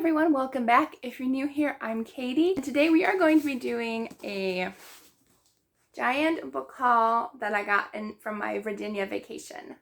everyone, welcome back. If you're new here, I'm Katie. And today we are going to be doing a giant book haul that I got from my Virginia vacation.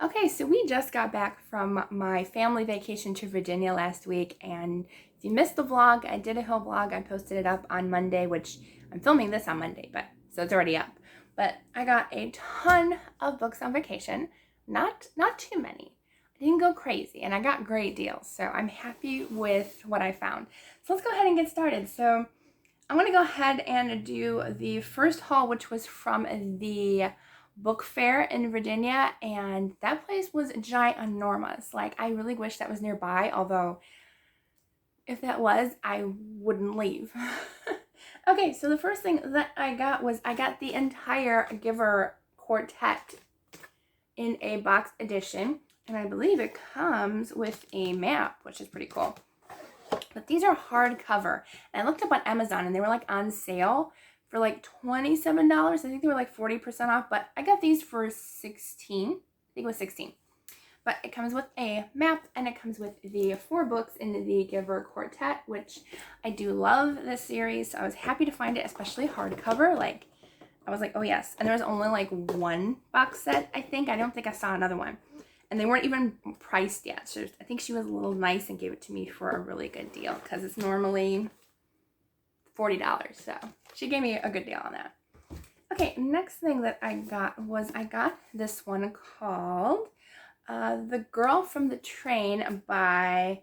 Okay, so we just got back from my family vacation to Virginia last week, and if you missed the vlog, I did a whole vlog. I posted it up on Monday, which I'm filming this on Monday, so it's already up. But I got a ton of books on vacation, not too many. I didn't go crazy, and I got great deals, so I'm happy with what I found. So let's go ahead and get started. So I'm going to go ahead and do the first haul, which was from the book fair in Virginia, and that place was ginormous. Like, I really wish that was nearby, although if that was, I wouldn't leave. Okay, so the first thing that I got was I got the entire Giver quartet in a box edition, and I believe it comes with a map, which is pretty cool. But these are hardcover, and I looked up on Amazon and they were like on sale for like $27. I think they were like 40% off, but I got these for $16. I think it was $16. But it comes with a map, and it comes with the 4 books in the Giver quartet, which I do love this series. So I was happy to find it, especially hardcover. Like, I was like, oh yes. And there was only like 1 box set, I think. I don't think I saw another one. And they weren't even priced yet. So I think she was a little nice and gave it to me for a really good deal, because it's normally $40. So she gave me a good deal on that. Okay, next thing that I got was I got this one called The Girl from the Train by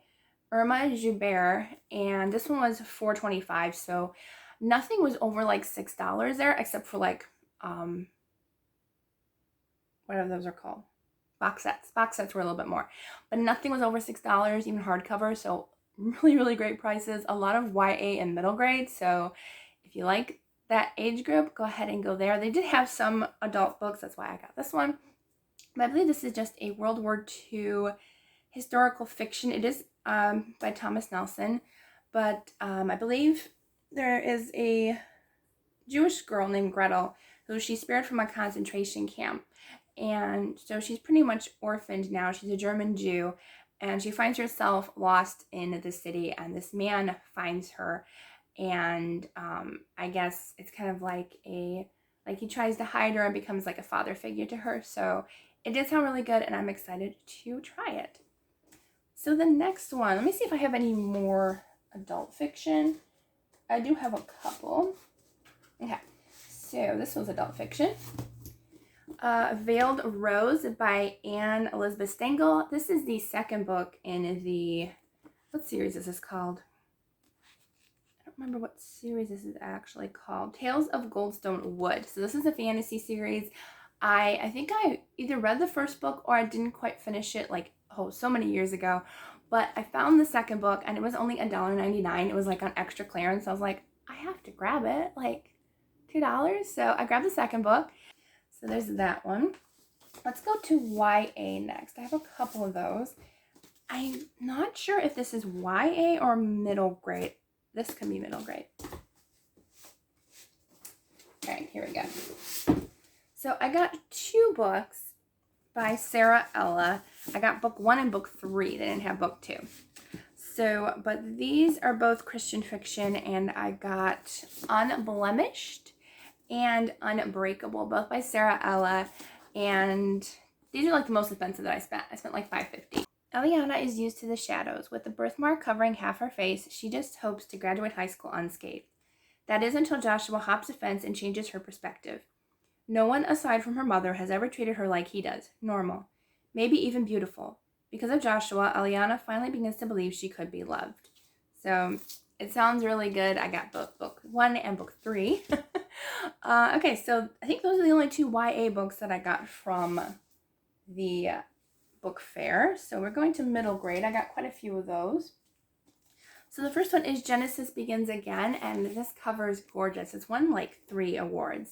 Irma Joubert, and this one was $4.25. So nothing was over like $6 there, except for like whatever those are called, box sets. Box sets were a little bit more, but nothing was over $6, even hardcover. So really great prices. A lot of YA and middle grade. So if you like that age group, go ahead and go there. They did have some adult books. That's why I got this one. But I believe this is just a World War II historical fiction. It is by Thomas Nelson, but I believe there is a Jewish girl named Gretel who she spared from a concentration camp. And so she's pretty much orphaned now. She's a German Jew, and she finds herself lost in the city, and this man finds her. And I guess it's kind of like he tries to hide her and becomes like a father figure to her. So it did sound really good, and I'm excited to try it. So the next one, let me see if I have any more adult fiction. I do have a couple. Okay, so this was adult fiction. Veiled Rose by Anne Elizabeth Stengel. This is the second book in the, what series is this called? I don't remember what series this is actually called. Tales of Goldstone Wood. So this is a fantasy series. I think I either read the first book or I didn't quite finish it like, so many years ago. But I found the second book, and it was only $1.99. It was like on extra clearance. So I was like, I have to grab it, like $2. So I grabbed the second book. So there's that one. Let's go to YA next. I have a couple of those. I'm not sure if this is YA or middle grade. This can be middle grade. Okay, here we go. So I got 2 books by Sarah Ella. I got book 1 and book 3. They didn't have book 2. So, but these are both Christian fiction, and I got Unblemished and Unbreakable, both by Sarah Ella, and these are like the most expensive that I spent. I spent like $5.50. Eliana is used to the shadows. With the birthmark covering half her face, she just hopes to graduate high school unscathed. That is until Joshua hops a fence and changes her perspective. No one aside from her mother has ever treated her like he does, normal, maybe even beautiful. Because of Joshua, Eliana finally begins to believe she could be loved. So it sounds really good. I got both book 1 and book 3. Okay, so I think those are the only 2 YA books that I got from the book fair. So we're going to middle grade. I got quite a few of those. So the first one is Genesis Begins Again, and this cover is gorgeous. It's won like 3 awards,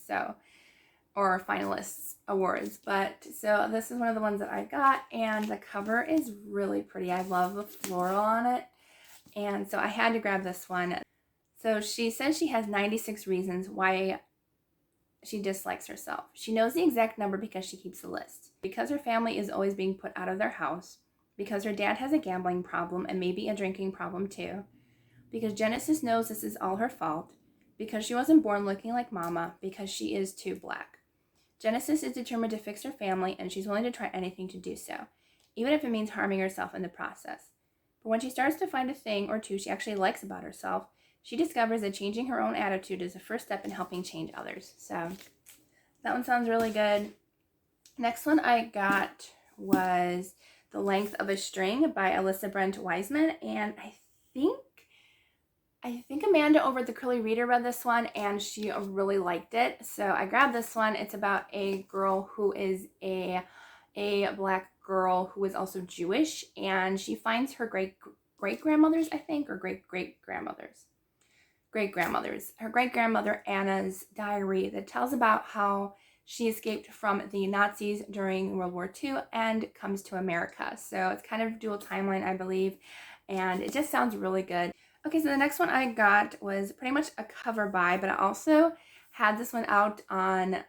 or finalists awards. But so this is one of the ones that I got, and the cover is really pretty. I love the floral on it. And so I had to grab this one. So she says she has 96 reasons why she dislikes herself. She knows the exact number because she keeps a list. Because her family is always being put out of their house. Because her dad has a gambling problem and maybe a drinking problem too. Because Genesis knows this is all her fault. Because she wasn't born looking like Mama. Because she is too black. Genesis is determined to fix her family, and she's willing to try anything to do so, even if it means harming herself in the process. But when she starts to find a thing or two she actually likes about herself, she discovers that changing her own attitude is the first step in helping change others. So that one sounds really good. Next one I got was The Length of a String by Alyssa Brent Wiseman, and I think Amanda over at the Curly Reader read this one and she really liked it. So I grabbed this one. It's about a girl who is a black girl who is also Jewish, and she finds her great-grandmothers, I think, or great-grandmothers. Her great-grandmother Anna's diary that tells about how she escaped from the Nazis during World War II and comes to America. So it's kind of dual timeline, I believe, and it just sounds really good. Okay, so the next one I got was pretty much a cover buy, but I also had this one out on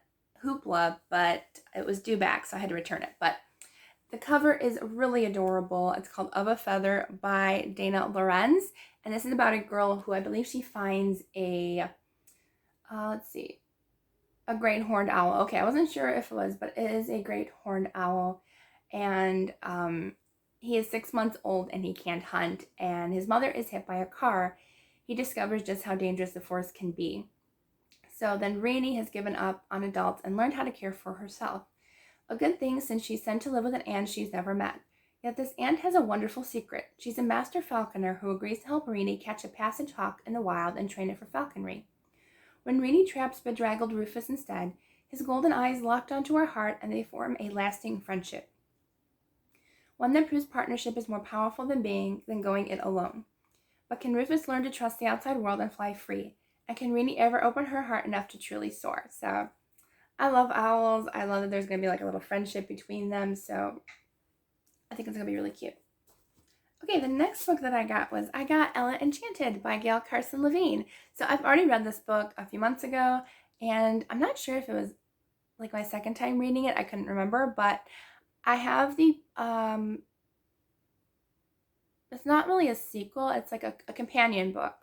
Hoopla, but it was due back, so I had to return it. But the cover is really adorable. It's called Of a Feather by Dana Lorenz, and this is about a girl who I believe she finds a, a great horned owl. Okay, I wasn't sure if it was, but it is a great horned owl, and he is 6 months old and he can't hunt, and his mother is hit by a car. He discovers just how dangerous the forest can be. So then Rainey has given up on adults and learned how to care for herself. A good thing, since she's sent to live with an aunt she's never met. Yet this aunt has a wonderful secret. She's a master falconer who agrees to help Rainey catch a passage hawk in the wild and train it for falconry. When Rainey traps bedraggled Rufus instead, his golden eyes locked onto her heart and they form a lasting friendship. One that proves partnership is more powerful than going it alone. But can Rufus learn to trust the outside world and fly free? And can Rainey ever open her heart enough to truly soar? So I love owls. I love that there's going to be like a little friendship between them. So I think it's going to be really cute. Okay, the next book that I got Ella Enchanted by Gail Carson Levine. So I've already read this book a few months ago, and I'm not sure if it was like my second time reading it. I couldn't remember, but I have the, it's not really a sequel. It's like a companion book,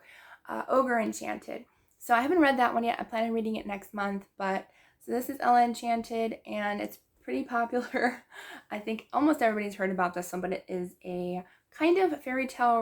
Ogre Enchanted. So I haven't read that one yet. I plan on reading it next month, but so this is Ella Enchanted, and it's pretty popular. I think almost everybody's heard about this one, but it is a kind of fairy tale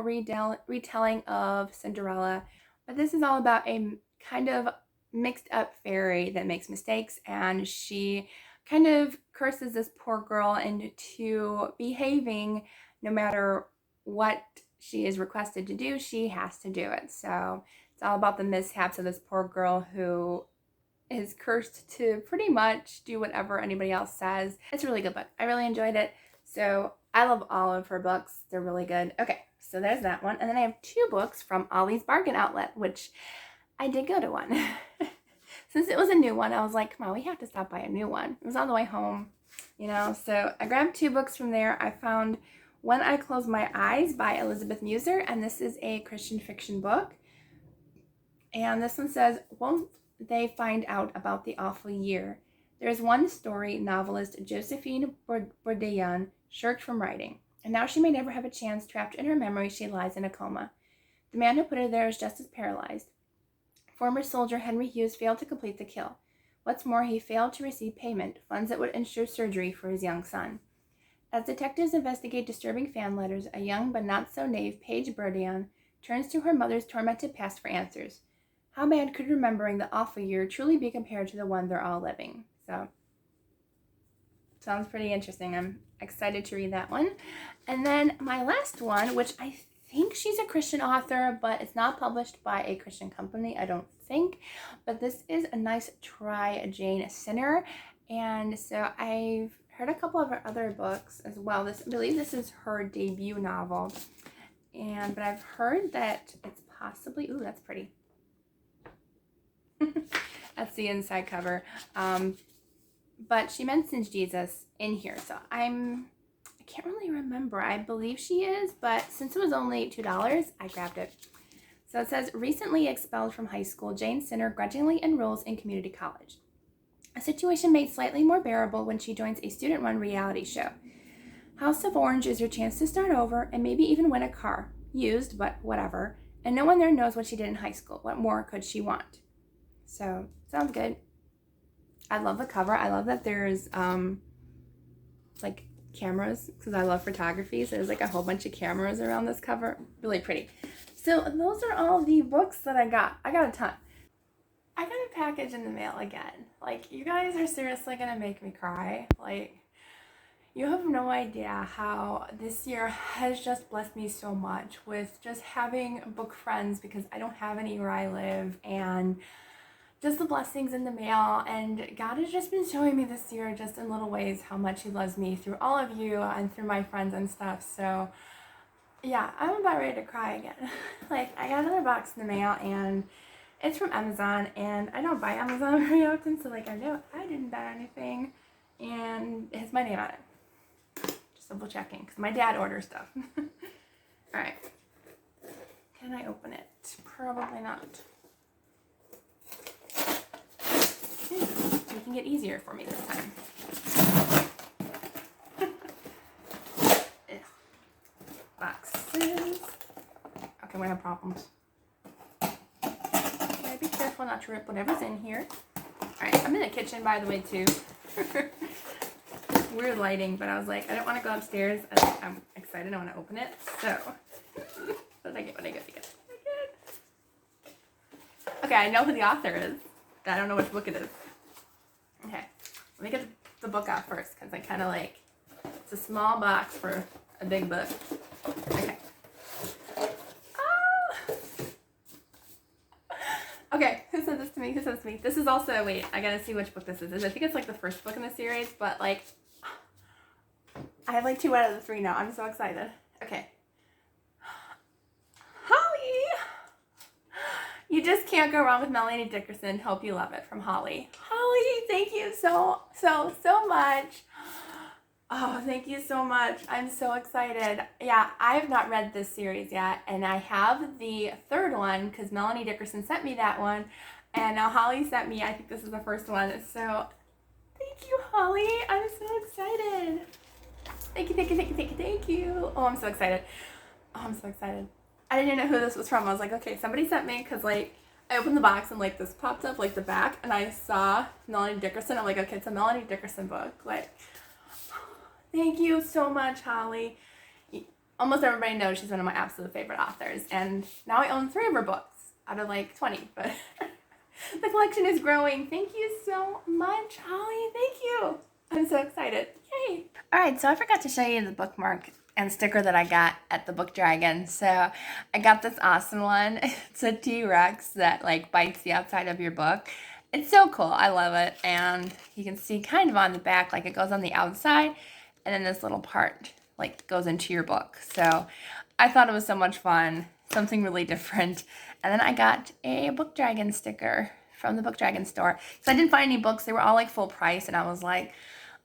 retelling of Cinderella. But this is all about a kind of mixed up fairy that makes mistakes, and she kind of curses this poor girl into behaving no matter what she is requested to do, she has to do it. So it's all about the mishaps of this poor girl who is cursed to pretty much do whatever anybody else says. It's a really good book. I really enjoyed it. So I love all of her books. They're really good. Okay, so there's that one. And then I have 2 books from Ollie's Bargain Outlet, which I did go to one. Since it was a new one, I was like, come on, we have to stop by a new one. It was on the way home, you know. So I grabbed 2 books from there. I found When I Close My Eyes by Elizabeth Muser, and this is a Christian fiction book. And this one says, won't they find out about the awful year? There is one story novelist Josephine Bourdain shirked from writing, and now she may never have a chance. Trapped in her memory, she lies in a coma. The man who put her there is just as paralyzed. Former soldier Henry Hughes failed to complete the kill. What's more, he failed to receive payment, funds that would ensure surgery for his young son. As detectives investigate disturbing fan letters, a young but not so naive Paige Bourdain turns to her mother's tormented past for answers. How bad could remembering the awful year truly be compared to the one they're all living? So, sounds pretty interesting. I'm excited to read that one. And then my last one, which I think she's a Christian author, but it's not published by a Christian company, I don't think. But this is A Nice Try, Jane Sinner. And so I've heard a couple of her other books as well. I believe this is her debut novel. But I've heard that it's possibly, ooh, that's pretty. That's the inside cover. But she mentions Jesus in here, so I can't really remember. I believe she is, but since it was only $2, I grabbed it. So it says, recently expelled from high school, Jane Sinner grudgingly enrolls in community college. situation made slightly more bearable when she joins a student-run reality show. House of Orange is her chance to start over and maybe even win a car. Used, but whatever. And no one there knows what she did in high school. What more could she want? So, sounds good. I love the cover. I love that there's, like, cameras, because I love photography. So there's, like, a whole bunch of cameras around this cover. Really pretty. So those are all the books that I got. I got a ton. I got a package in the mail again. Like, you guys are seriously gonna make me cry. Like, you have no idea how this year has just blessed me so much with just having book friends, because I don't have any where I live, and just the blessings in the mail. And God has just been showing me this year, just in little ways, how much He loves me through all of you and through my friends and stuff. So yeah, I'm about ready to cry again. Like, I got another box in the mail, and it's from Amazon, and I don't buy Amazon very often, so like, I know I didn't buy anything, and it has my name on it. Just double checking, because my dad orders stuff. Alright. Can I open it? Probably not. Making it easier for me this time. Boxes. Okay, we have problems. Gotta be careful not to rip whatever's in here. Alright, I'm in the kitchen, by the way, too. Weird lighting, but I was like, I don't want to go upstairs. I'm excited. I want to open it. So, what did I get? What did I get? Okay, I know who the author is. I don't know which book it is. Okay, let me get the book out first, because I kind of like, it's a small box for a big book. Okay. Oh! Okay, who sent this to me? Who sent this to me? This is also, wait, I gotta see which book this is. I think it's like the first book in the series, but like, I have like 2 out of the 3 now. I'm so excited. Okay. Holly! You just can't go wrong with Melanie Dickerson. Hope you love it, from Holly. Holly, thank you so much. Oh, thank you so much. I'm so excited. Yeah, I have not read this series yet, and I have the 3rd one because Melanie Dickerson sent me that one, and now Holly sent me, I think this is the first one. So thank you, Holly. I'm so excited. Thank you. Oh, I'm so excited. I didn't know who this was from. I was like, okay, somebody sent me, because like, I opened the box and like this popped up, like the back, and I saw Melanie Dickerson. I'm like, okay, it's a Melanie Dickerson book. Like, thank you so much, Holly. Almost everybody knows she's one of my absolute favorite authors, and now I own 3 of her books out of like 20, but the collection is growing. Thank you so much, Holly. Thank you. I'm so excited. Yay. All right, so I forgot to show you the bookmark and sticker that I got at the Book Dragon. So I got this awesome one. It's a T-Rex that like bites the outside of your book. It's so cool. I love it. And you can see kind of on the back, like it goes on the outside, and then this little part like goes into your book. So I thought it was so much fun, something really different. And then I got a Book Dragon sticker from the Book Dragon store. So I didn't find any books. They were all like full price, and I was like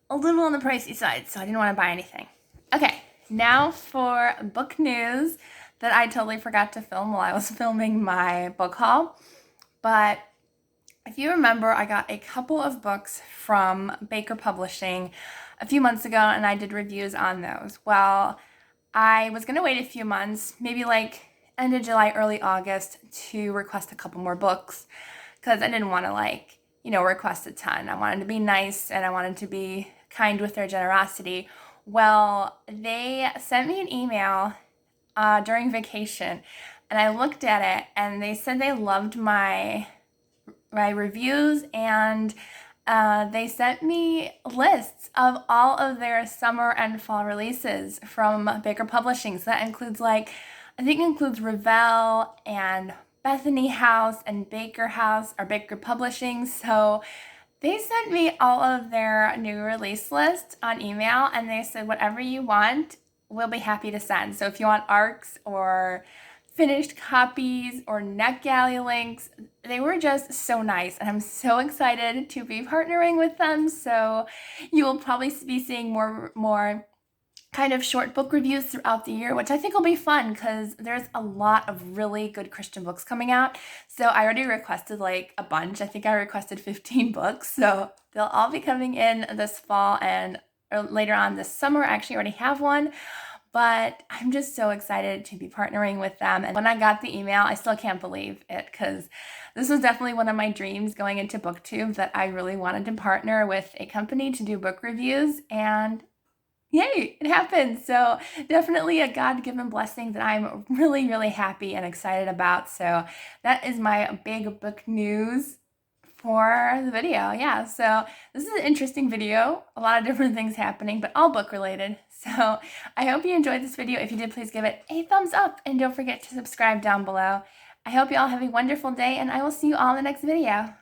a little on the pricey side, so I didn't want to buy anything. Okay, now for book news that I totally forgot to film while I was filming my book haul. But if you remember, I got a couple of books from Baker Publishing a few months ago, and I did reviews on those. Well, I was going to wait a few months, maybe like end of July, early August, to request a couple more books, because I didn't want to like, request a ton. I wanted to be nice, and I wanted to be kind with their generosity. Well, they sent me an email during vacation, and I looked at it, and they said they loved my reviews, and they sent me lists of all of their summer and fall releases from Baker Publishing. So that includes I think it includes Revell and Bethany House and Baker House, or Baker Publishing. So they sent me all of their new release lists on email, and they said, whatever you want, we'll be happy to send. So if you want ARCs or finished copies or NetGalley links, they were just so nice, and I'm so excited to be partnering with them. So you will probably be seeing more kind of short book reviews throughout the year, which I think will be fun because there's a lot of really good Christian books coming out. So I already requested like a bunch. I think I requested 15 books. So they'll all be coming in this fall and later on this summer. I actually already have one. But I'm just so excited to be partnering with them. And when I got the email, I still can't believe it because this was definitely one of my dreams going into BookTube, that I really wanted to partner with a company to do book reviews. And yay, it happened. So definitely a God-given blessing that I'm really, really happy and excited about. So that is my big book news for the video. Yeah, so this is an interesting video, a lot of different things happening, but all book related. So I hope you enjoyed this video. If you did, please give it a thumbs up and don't forget to subscribe down below. I hope you all have a wonderful day, and I will see you all in the next video.